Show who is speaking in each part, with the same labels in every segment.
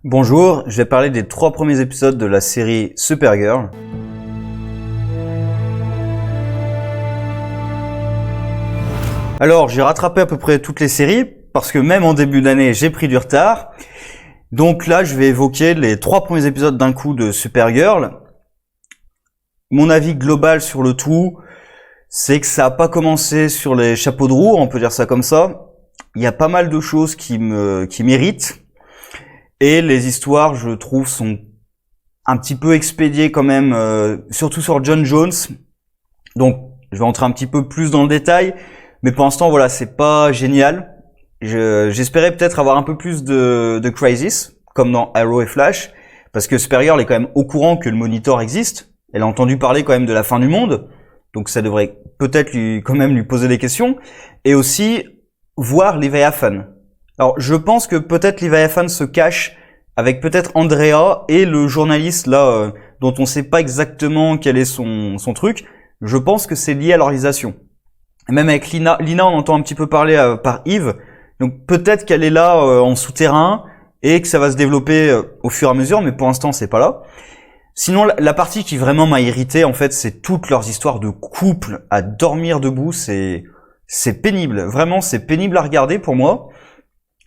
Speaker 1: Bonjour, je vais parler des 3 premiers épisodes de la série Supergirl. Alors, j'ai rattrapé à peu près toutes les séries, parce que même en début d'année, j'ai pris du retard. Donc là, je vais évoquer les 3 premiers épisodes d'un coup de Supergirl. Mon avis global sur le tout, c'est que ça n'a pas commencé sur les chapeaux de roue, on peut dire ça comme ça. Il y a pas mal de choses qui m'irritent. Et les histoires, je trouve, sont un petit peu expédiées quand même, surtout sur John Jones. Donc, je vais entrer un petit peu plus dans le détail. Mais pour l'instant, voilà, c'est pas génial. J'espérais peut-être avoir un peu plus de Crisis, comme dans Arrow et Flash. Parce que Supergirl est quand même au courant que le Monitor existe. Elle a entendu parler quand même de la fin du monde. Donc ça devrait peut-être quand même lui poser des questions. Et aussi, voir Leviathan. Alors, je pense que peut-être Leviathan se cache avec peut-être Andrea et le journaliste là, dont on sait pas exactement quel est son truc. Je pense que c'est lié à l'organisation. Même avec Lina, on entend un petit peu parler par Yves. Donc peut-être qu'elle est là en souterrain et que ça va se développer au fur et à mesure, mais pour l'instant c'est pas là. Sinon, la partie qui vraiment m'a irrité, en fait, c'est toutes leurs histoires de couple à dormir debout. C'est pénible. Vraiment, c'est pénible à regarder pour moi.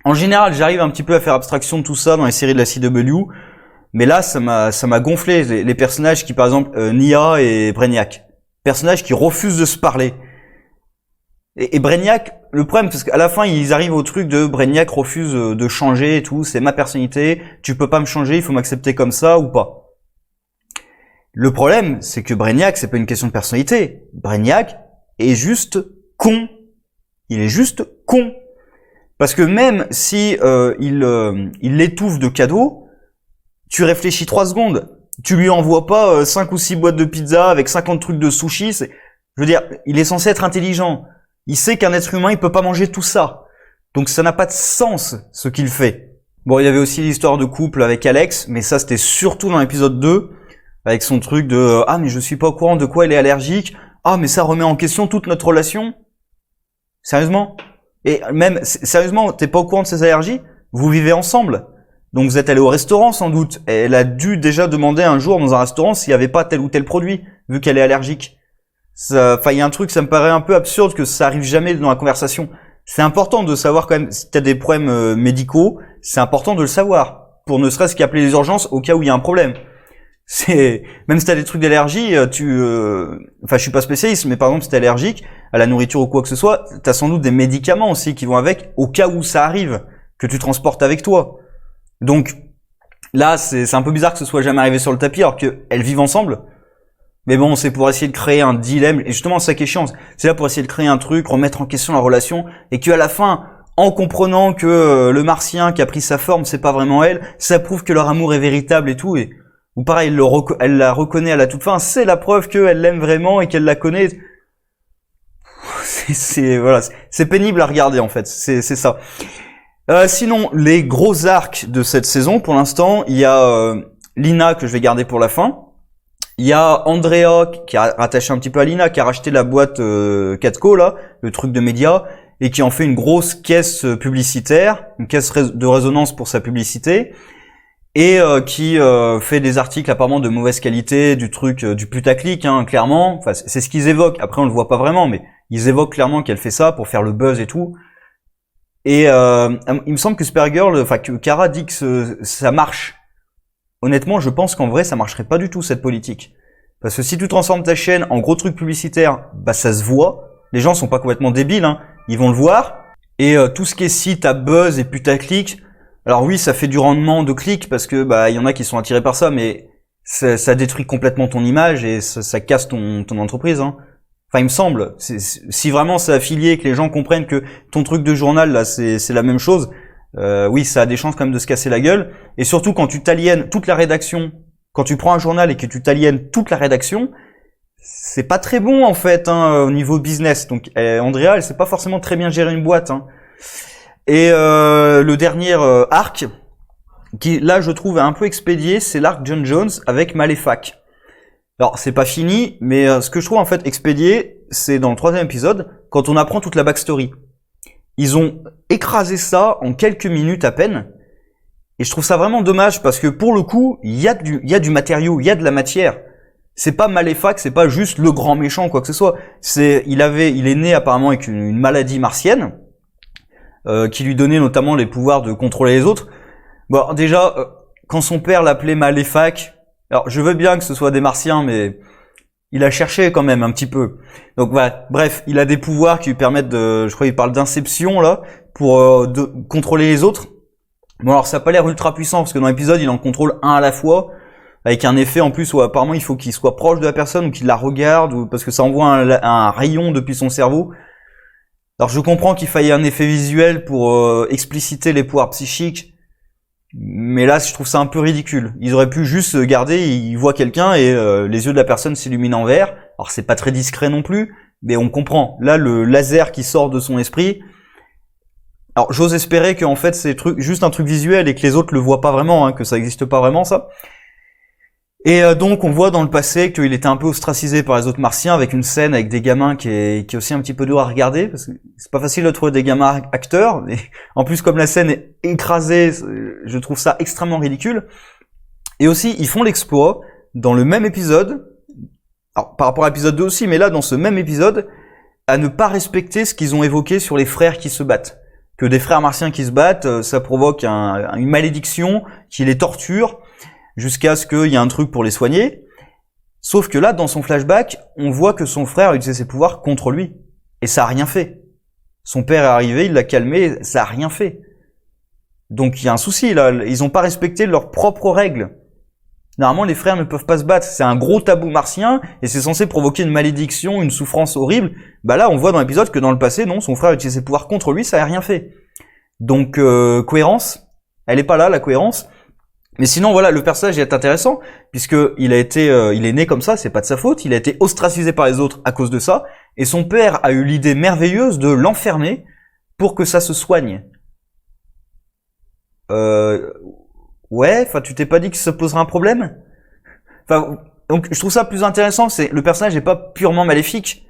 Speaker 1: En général, j'arrive un petit peu à faire abstraction de tout ça dans les séries de la CW, mais là, ça m'a gonflé. Les personnages qui, par exemple, Nia et Brainiac. Personnages qui refusent de se parler. Et Brainiac, le problème, parce qu'à la fin, ils arrivent au truc de Brainiac refuse de changer et tout, c'est ma personnalité, tu peux pas me changer, il faut m'accepter comme ça ou pas. Le problème, c'est que Brainiac, c'est pas une question de personnalité. Brainiac est juste con. Il est juste con. Parce que même si il l'étouffe de cadeaux, tu réfléchis 3 secondes. Tu lui envoies pas 5 ou 6 boîtes de pizza avec 50 trucs de sushi. Je veux dire, il est censé être intelligent. Il sait qu'un être humain, il peut pas manger tout ça. Donc ça n'a pas de sens, ce qu'il fait. Bon, il y avait aussi l'histoire de couple avec Alex, mais ça, c'était surtout dans l'épisode 2, avec son truc de « Ah, mais je suis pas au courant de quoi elle est allergique. Ah, mais ça remet en question toute notre relation. » Sérieusement ? Et même, sérieusement, t'es pas au courant de ses allergies? Vous vivez ensemble. Donc vous êtes allé au restaurant sans doute. Et elle a dû déjà demander un jour dans un restaurant s'il y avait pas tel ou tel produit, vu qu'elle est allergique. Enfin, il y a un truc, ça me paraît un peu absurde que ça arrive jamais dans la conversation. C'est important de savoir quand même, si t'as des problèmes médicaux, c'est important de le savoir. Pour ne serait-ce qu'appeler les urgences au cas où il y a un problème. Même si t'as des trucs d'allergie, enfin, je suis pas spécialiste, mais par exemple, si t'es allergique à la nourriture ou quoi que ce soit, t'as sans doute des médicaments aussi qui vont avec, au cas où ça arrive, que tu transportes avec toi. Donc, là, c'est un peu bizarre que ce soit jamais arrivé sur le tapis, alors qu'elles vivent ensemble. Mais bon, c'est pour essayer de créer un dilemme, et justement, c'est ça qui est chiant. C'est là pour essayer de créer un truc, remettre en question la relation, et qu'à la fin, en comprenant que le martien qui a pris sa forme, c'est pas vraiment elle, ça prouve que leur amour est véritable et tout, ou pareil, elle la reconnaît à la toute fin, c'est la preuve qu'elle l'aime vraiment et qu'elle la connaît. Voilà, c'est pénible à regarder en fait, c'est ça. Sinon, les gros arcs de cette saison, pour l'instant, il y a Lina que je vais garder pour la fin. Il y a Andrea qui est rattaché un petit peu à Lina, qui a racheté la boîte Catco là, le truc de médias, et qui en fait une grosse caisse publicitaire, une caisse de résonance pour sa publicité. Et qui fait des articles apparemment de mauvaise qualité, du truc du putaclic, hein, clairement. Enfin, c'est ce qu'ils évoquent. Après, on le voit pas vraiment, mais ils évoquent clairement qu'elle fait ça pour faire le buzz et tout. Et il me semble que Supergirl, enfin que Kara dit que ça marche. Honnêtement, je pense qu'en vrai, ça marcherait pas du tout cette politique. Parce que si tu transformes ta chaîne en gros truc publicitaire, bah ça se voit. Les gens sont pas complètement débiles, hein. Ils vont le voir. Et tout ce qui est site à buzz et putaclic. Alors oui, ça fait du rendement de clics parce que bah il y en a qui sont attirés par ça, mais ça détruit complètement ton image et ça casse ton entreprise. Hein. Enfin, il me semble, si vraiment c'est affilié et que les gens comprennent que ton truc de journal là c'est la même chose, oui, ça a des chances quand même de se casser la gueule. Et surtout quand tu t'aliènes toute la rédaction, quand tu prends un journal et que tu t'aliènes toute la rédaction, c'est pas très bon en fait hein, au niveau business. Donc Andrea, elle sait pas forcément très bien gérer une boîte. Hein. Et le dernier arc, qui là je trouve un peu expédié, c'est l'arc John Jones avec Maléfac. Alors c'est pas fini, mais ce que je trouve en fait expédié, c'est dans le 3e épisode, quand on apprend toute la backstory. Ils ont écrasé ça en quelques minutes à peine, Et je trouve ça vraiment dommage parce que pour le coup, il y a du matériau, il y a de la matière. C'est pas Maléfaque, c'est pas juste le grand méchant, quoi que ce soit. Il est né apparemment avec une maladie martienne, qui lui donnait notamment les pouvoirs de contrôler les autres. Bon, déjà, quand son père l'appelait Maléfaque, alors je veux bien que ce soit des martiens, mais il a cherché quand même un petit peu. Donc voilà, bref, il a des pouvoirs qui lui permettent je crois qu'il parle d'inception là, pour de contrôler les autres. Bon alors ça a pas l'air ultra puissant, parce que dans l'épisode il en contrôle un à la fois, avec un effet en plus où apparemment il faut qu'il soit proche de la personne, ou qu'il la regarde, ou parce que ça envoie un rayon depuis son cerveau. Alors je comprends qu'il faille un effet visuel pour expliciter les pouvoirs psychiques, mais là je trouve ça un peu ridicule. Ils auraient pu juste garder, il voit quelqu'un et les yeux de la personne s'illuminent en vert. Alors c'est pas très discret non plus, mais on comprend. Là le laser qui sort de son esprit. Alors j'ose espérer qu'en fait c'est juste un truc visuel et que les autres le voient pas vraiment, hein, que ça existe pas vraiment ça. Et donc on voit dans le passé qu'il était un peu ostracisé par les autres martiens, avec une scène avec des gamins qui est aussi un petit peu dur à regarder, parce que c'est pas facile de trouver des gamins acteurs, et en plus comme la scène est écrasée, je trouve ça extrêmement ridicule. Et aussi ils font l'exploit, dans le même épisode, alors par rapport à l'épisode 2 aussi, mais là dans ce même épisode, à ne pas respecter ce qu'ils ont évoqué sur les frères qui se battent. Que des frères martiens qui se battent, ça provoque une malédiction qui les torture, jusqu'à ce qu'il y ait un truc pour les soigner. Sauf que là, dans son flashback, on voit que son frère utilisait ses pouvoirs contre lui. Et ça a rien fait. Son père est arrivé, il l'a calmé, ça a rien fait. Donc il y a un souci là, ils ont pas respecté leurs propres règles. Normalement, les frères ne peuvent pas se battre. C'est un gros tabou martien, et c'est censé provoquer une malédiction, une souffrance horrible. Bah là, on voit dans l'épisode que dans le passé, non, son frère utilisait ses pouvoirs contre lui, ça a rien fait. Donc, cohérence, elle est pas là, la cohérence. Mais sinon, voilà, le personnage est intéressant, puisque il est né comme ça, c'est pas de sa faute, il a été ostracisé par les autres à cause de ça, et son père a eu l'idée merveilleuse de l'enfermer pour que ça se soigne. Ouais, enfin, tu t'es pas dit que ça poserait un problème? Enfin, donc, je trouve ça plus intéressant, le personnage n'est pas purement maléfique,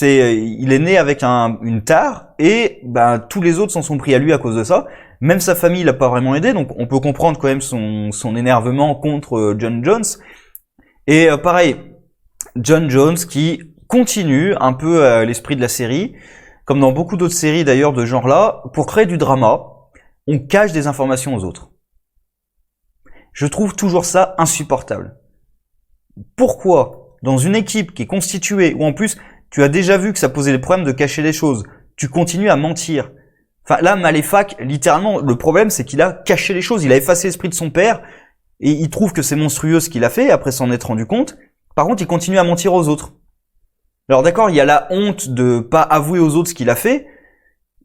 Speaker 1: il est né avec une tare, et ben, tous les autres s'en sont pris à lui à cause de ça. Même sa famille l'a pas vraiment aidé, donc on peut comprendre quand même son énervement contre John Jones. Et pareil, John Jones qui continue un peu l'esprit de la série, comme dans beaucoup d'autres séries d'ailleurs de ce genre-là, pour créer du drama, on cache des informations aux autres. Je trouve toujours ça insupportable. Pourquoi, dans une équipe qui est constituée, où en plus tu as déjà vu que ça posait des problèmes de cacher les choses, tu continues à mentir? Enfin, là, Maléfaque, littéralement, le problème, c'est qu'il a caché les choses. Il a effacé l'esprit de son père, et il trouve que c'est monstrueux ce qu'il a fait, après s'en être rendu compte. Par contre, il continue à mentir aux autres. Alors d'accord, il y a la honte de pas avouer aux autres ce qu'il a fait,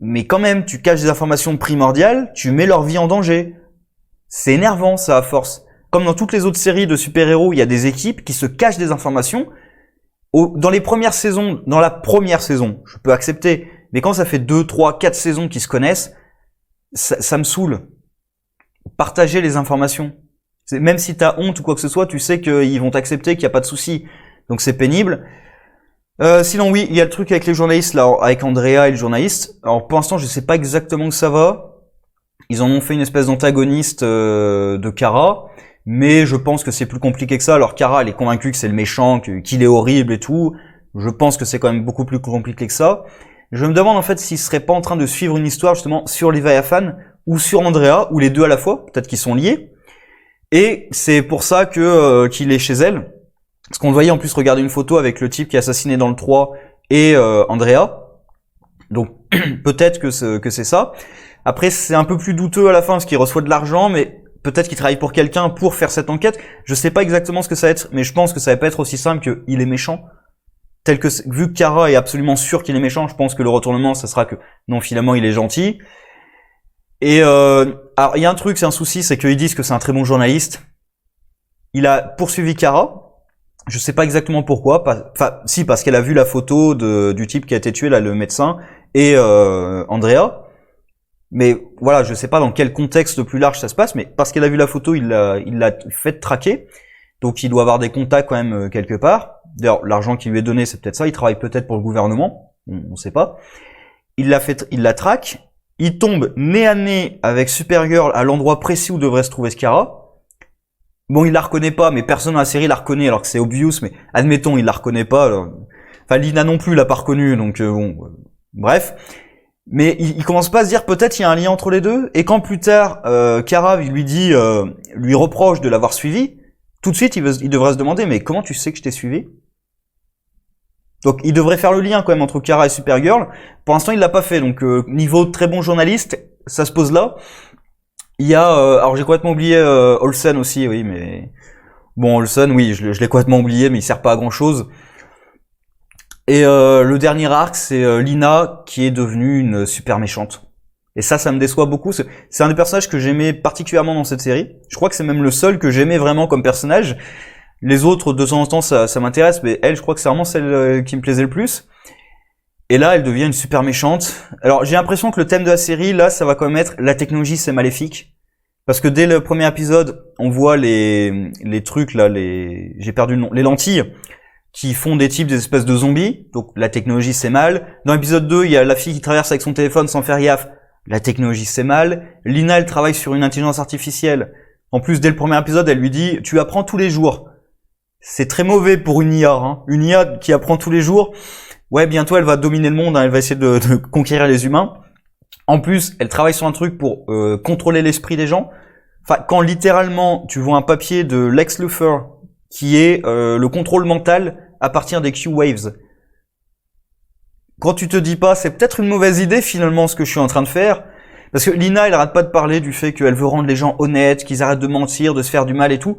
Speaker 1: mais quand même, tu caches des informations primordiales, tu mets leur vie en danger. C'est énervant, ça, à force. Comme dans toutes les autres séries de super-héros, il y a des équipes qui se cachent des informations. Dans la première saison, je peux accepter. Mais quand ça fait 2, 3, 4 saisons qu'ils se connaissent, ça me saoule. Partager les informations. Même si t'as honte ou quoi que ce soit, tu sais qu'ils vont t'accepter, qu'il n'y a pas de souci. Donc c'est pénible. Sinon oui, il y a le truc avec les journalistes, là, avec Andrea et le journaliste. Alors pour l'instant, je sais pas exactement où ça va. Ils en ont fait une espèce d'antagoniste de Kara. Mais je pense que c'est plus compliqué que ça. Alors Kara, elle est convaincue que c'est le méchant, qu'il est horrible et tout. Je pense que c'est quand même beaucoup plus compliqué que ça. Je me demande en fait s'il serait pas en train de suivre une histoire justement sur Leviathan ou sur Andrea, ou les deux à la fois, peut-être qu'ils sont liés. Et c'est pour ça qu'il est chez elle. Parce qu'on le voyait en plus regarder une photo avec le type qui est assassiné dans le 3 et Andrea. Donc peut-être que c'est ça. Après c'est un peu plus douteux à la fin parce qu'il reçoit de l'argent, mais peut-être qu'il travaille pour quelqu'un pour faire cette enquête. Je sais pas exactement ce que ça va être, mais je pense que ça va pas être aussi simple qu'il est méchant. Vu que Kara est absolument sûr qu'il est méchant, je pense que le retournement, ça sera que non, finalement, il est gentil. Et alors, il y a un truc, c'est un souci, c'est qu'ils disent que c'est un très bon journaliste. Il a poursuivi Kara. Je sais pas exactement pourquoi. Enfin, si, parce qu'elle a vu la photo du type qui a été tué, là, le médecin, et Andrea. Mais voilà, je sais pas dans quel contexte plus large ça se passe, mais parce qu'elle a vu la photo, il l'a fait traquer. Donc il doit avoir des contacts quand même quelque part. D'ailleurs, l'argent qui lui est donné, c'est peut-être ça. Il travaille peut-être pour le gouvernement. On sait pas. Il la traque. il tombe nez à nez avec Supergirl à l'endroit précis où devrait se trouver Skara. Bon, il la reconnaît pas, mais personne dans la série la reconnaît, alors que c'est obvious, mais admettons, il la reconnaît pas. Alors... Enfin, Lina non plus l'a pas reconnue, donc bon, bref. Mais il commence pas à se dire peut-être il y a un lien entre les deux, et quand plus tard, Kara lui dit, lui reproche de l'avoir suivi, tout de suite il devrait se demander mais comment tu sais que je t'ai suivi? Donc il devrait faire le lien quand même entre Kara et Supergirl. Pour l'instant il l'a pas fait, donc niveau très bon journaliste, ça se pose là. Il y a, alors j'ai complètement oublié Olsen aussi, oui, mais bon Olsen, oui, je l'ai complètement oublié, mais il sert pas à grand chose. Et le dernier arc, c'est Lina qui est devenue une super méchante. Et ça me déçoit beaucoup. C'est un des personnages que j'aimais particulièrement dans cette série. Je crois que c'est même le seul que j'aimais vraiment comme personnage. Les autres, de temps en temps, ça m'intéresse, mais elle, je crois que c'est vraiment celle qui me plaisait le plus. Et là, elle devient une super méchante. Alors, j'ai l'impression que le thème de la série, là, ça va quand même être la technologie, c'est maléfique. Parce que dès le premier épisode, on voit les trucs, là, j'ai perdu le nom, les lentilles, qui font des types des espèces de zombies. Donc, la technologie, c'est mal. Dans l'épisode 2, il y a la fille qui traverse avec son téléphone sans faire gaffe. La technologie, c'est mal. Lina, elle travaille sur une intelligence artificielle. En plus, dès le premier épisode, elle lui dit, tu apprends tous les jours. C'est très mauvais pour une IA, hein. Une IA qui apprend tous les jours. Ouais, bientôt, elle va dominer le monde, hein. Elle va essayer de conquérir les humains. En plus, elle travaille sur un truc pour contrôler l'esprit des gens. Enfin, quand littéralement, tu vois un papier de Lex Luthor qui est le contrôle mental à partir des Q-Waves. Quand tu te dis pas, c'est peut-être une mauvaise idée finalement ce que je suis en train de faire, parce que Lina, elle arrête pas de parler du fait qu'elle veut rendre les gens honnêtes, qu'ils arrêtent de mentir, de se faire du mal et tout.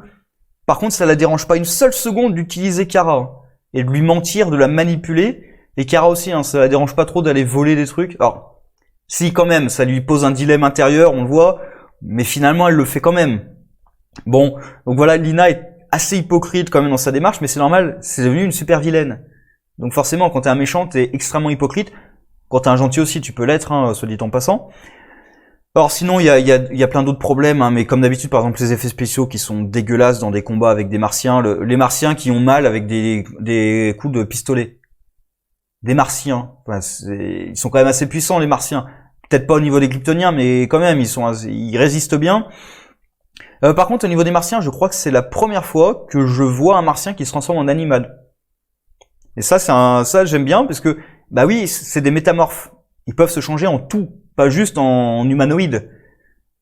Speaker 1: Par contre, ça la dérange pas une seule seconde d'utiliser Kara et de lui mentir, de la manipuler. Et Kara aussi, hein, ça la dérange pas trop d'aller voler des trucs. Alors, si quand même, ça lui pose un dilemme intérieur, on le voit, mais finalement, elle le fait quand même. Bon, donc voilà, Lina est assez hypocrite quand même dans sa démarche, mais c'est normal, c'est devenu une super vilaine. Donc forcément, quand t'es un méchant, t'es extrêmement hypocrite. Quand t'es un gentil aussi, tu peux l'être, hein, soit dit en passant. Alors sinon, il y a plein d'autres problèmes, hein, mais comme d'habitude, par exemple, les effets spéciaux qui sont dégueulasses dans des combats avec des martiens, les martiens qui ont mal avec des coups de pistolet. Des martiens. Enfin, ils sont quand même assez puissants, les martiens. Peut-être pas au niveau des kryptoniens, mais quand même, ils résistent bien. Par contre, au niveau des martiens, je crois que c'est la première fois que je vois un martien qui se transforme en animal. Et ça, ça j'aime bien, parce que, bah oui, c'est des métamorphes. Ils peuvent se changer en tout, pas juste en humanoïde.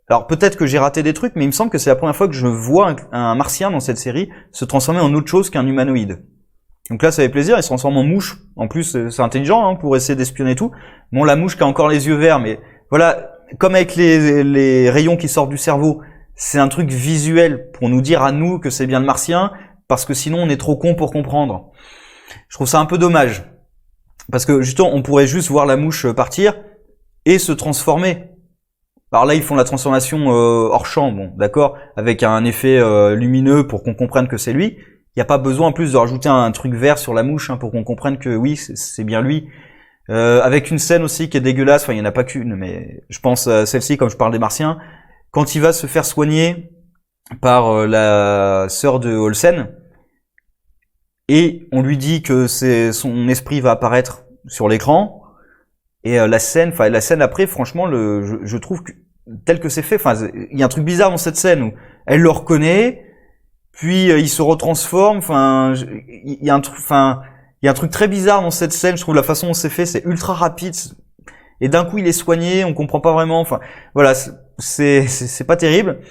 Speaker 1: Alors peut-être que j'ai raté des trucs, mais il me semble que c'est la première fois que je vois un martien dans cette série se transformer en autre chose qu'un humanoïde. Donc là, ça fait plaisir, il se transforme en mouche. En plus, c'est intelligent, hein, pour essayer d'espionner et tout. Bon, la mouche qui a encore les yeux verts, mais voilà, comme avec les rayons qui sortent du cerveau, c'est un truc visuel pour nous dire à nous que c'est bien le martien, parce que sinon on est trop con pour comprendre. Je trouve ça un peu dommage. Parce que justement, on pourrait juste voir la mouche partir et se transformer. Alors là, ils font la transformation hors champ, bon, d'accord, avec un effet lumineux pour qu'on comprenne que c'est lui. Il n'y a pas besoin en plus de rajouter un truc vert sur la mouche, hein, pour qu'on comprenne que oui, c'est bien lui. Avec une scène aussi qui est dégueulasse, enfin il n'y en a pas qu'une, mais je pense à celle-ci, comme je parle des martiens, quand il va se faire soigner par la sœur de Olsen, et on lui dit que son esprit va apparaître sur l'écran, et la scène après, franchement, je trouve que tel que c'est fait, enfin il y a un truc bizarre dans cette scène où elle le reconnaît, puis il se retransforme, enfin il y a un truc très bizarre dans cette scène, je trouve la façon dont c'est fait, c'est ultra rapide, et d'un coup il est soigné, on comprend pas vraiment, enfin voilà, c'est pas terrible.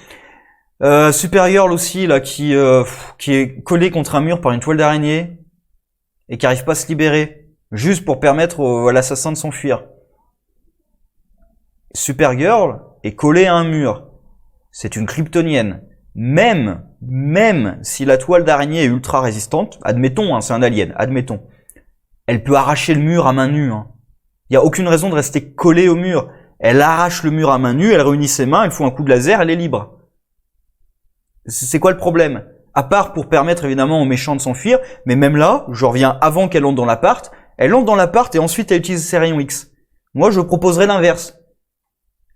Speaker 1: Supergirl aussi là qui est collée contre un mur par une toile d'araignée et qui arrive pas à se libérer, juste pour permettre à l'assassin de s'enfuir. Supergirl est collée à un mur, c'est une kryptonienne. Même si la toile d'araignée est ultra résistante, admettons, hein, c'est un alien, admettons, elle peut arracher le mur à main nue. Hein. Il y a aucune raison de rester collée au mur. Elle arrache le mur à main nue, elle réunit ses mains, elle fout un coup de laser, elle est libre. C'est quoi le problème? À part pour permettre évidemment aux méchants de s'enfuir, mais même là, je reviens avant qu'elle entre dans l'appart, elle entre dans l'appart et ensuite elle utilise ses rayons X. Moi, je proposerais l'inverse.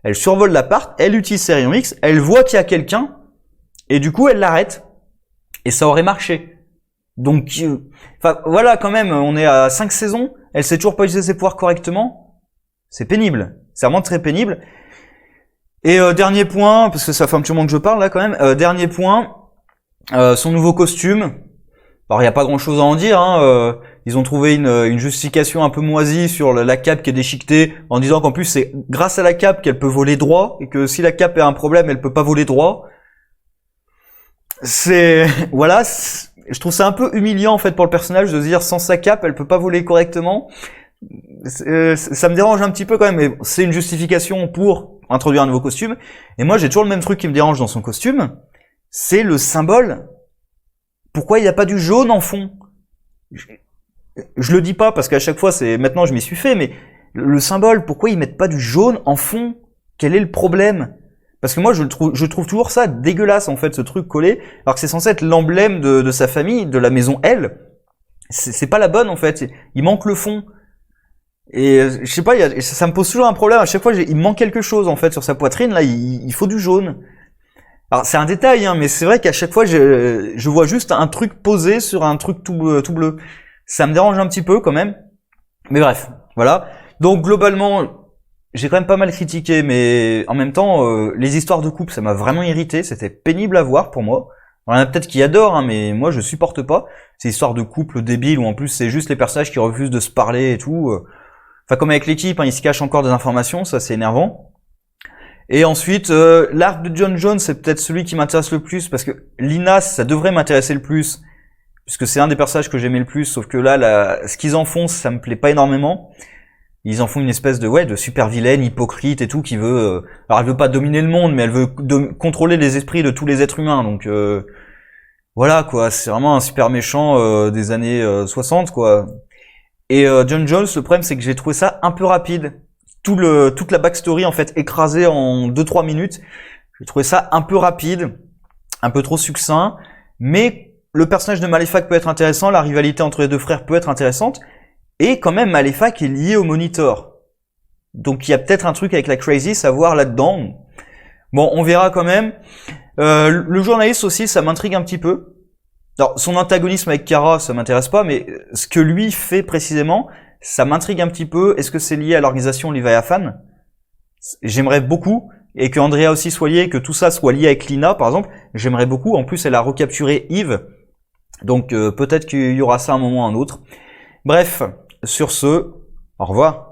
Speaker 1: Elle survole l'appart, elle utilise ses rayons X, elle voit qu'il y a quelqu'un, et du coup, elle l'arrête. Et ça aurait marché. Donc, enfin, voilà, quand même, on est à 5 saisons, elle sait toujours pas utiliser ses pouvoirs correctement. C'est pénible. C'est vraiment très pénible. Et dernier point, parce que ça fait un petit moment que je parle là quand même, dernier point, son nouveau costume. Alors il n'y a pas grand chose à en dire, hein, ils ont trouvé une justification un peu moisie sur la cape qui est déchiquetée, en disant qu'en plus c'est grâce à la cape qu'elle peut voler droit, et que si la cape a un problème, elle peut pas voler droit. Voilà, je trouve ça un peu humiliant en fait pour le personnage de se dire sans sa cape, elle peut pas voler correctement. Ça me dérange un petit peu quand même, mais c'est une justification pour introduire un nouveau costume. Et moi j'ai toujours le même truc qui me dérange dans son costume, c'est le symbole. Pourquoi il n'y a pas du jaune en fond? Je le dis pas parce qu'à chaque fois maintenant je m'y suis fait, mais le symbole, pourquoi ils mettent pas du jaune en fond? Quel est le problème? Parce que moi je trouve toujours ça dégueulasse en fait, ce truc collé, alors que c'est censé être l'emblème de sa famille, de la maison L. C'est pas la bonne en fait, il manque le fond. Et je sais pas, ça me pose toujours un problème, à chaque fois il manque quelque chose en fait sur sa poitrine, là il faut du jaune. Alors c'est un détail, hein, mais c'est vrai qu'à chaque fois je vois juste un truc posé sur un truc tout bleu. Ça me dérange un petit peu quand même. Mais bref, voilà. Donc globalement, j'ai quand même pas mal critiqué, mais en même temps, les histoires de couple, ça m'a vraiment irrité. C'était pénible à voir pour moi. Il y en a peut-être qui adorent, hein, mais moi je supporte pas ces histoires de couple débiles où en plus c'est juste les personnages qui refusent de se parler et tout. Enfin comme avec l'équipe, hein, ils se cachent encore des informations, ça c'est énervant. Et ensuite, l'arc de John Jones, c'est peut-être celui qui m'intéresse le plus, parce que Lina, ça devrait m'intéresser le plus, puisque c'est un des personnages que j'aimais le plus, sauf que là, ce qu'ils en font, ça me plaît pas énormément. Ils en font une espèce de super vilaine, hypocrite et tout, qui veut... alors elle veut pas dominer le monde, mais elle veut contrôler les esprits de tous les êtres humains, donc... voilà, quoi, c'est vraiment un super méchant des années 60, quoi. Et John Jones, le problème, c'est que j'ai trouvé ça un peu rapide. Toute la backstory en fait écrasée en 2-3 minutes. J'ai trouvé ça un peu rapide, un peu trop succinct, mais le personnage de Maléfaque peut être intéressant, la rivalité entre les deux frères peut être intéressante, et quand même Maléfaque est lié au Monitor. Donc il y a peut-être un truc avec la Crazy à voir là-dedans. Bon, on verra quand même. Le journaliste aussi, ça m'intrigue un petit peu. Alors, son antagonisme avec Kara, ça m'intéresse pas, mais ce que lui fait précisément, ça m'intrigue un petit peu. Est-ce que c'est lié à l'organisation Leviathan? J'aimerais beaucoup, et que Andrea aussi soit lié, que tout ça soit lié avec Lina, par exemple. J'aimerais beaucoup. En plus, elle a recapturé Yves, donc peut-être qu'il y aura ça à un moment ou à un autre. Bref, sur ce, au revoir.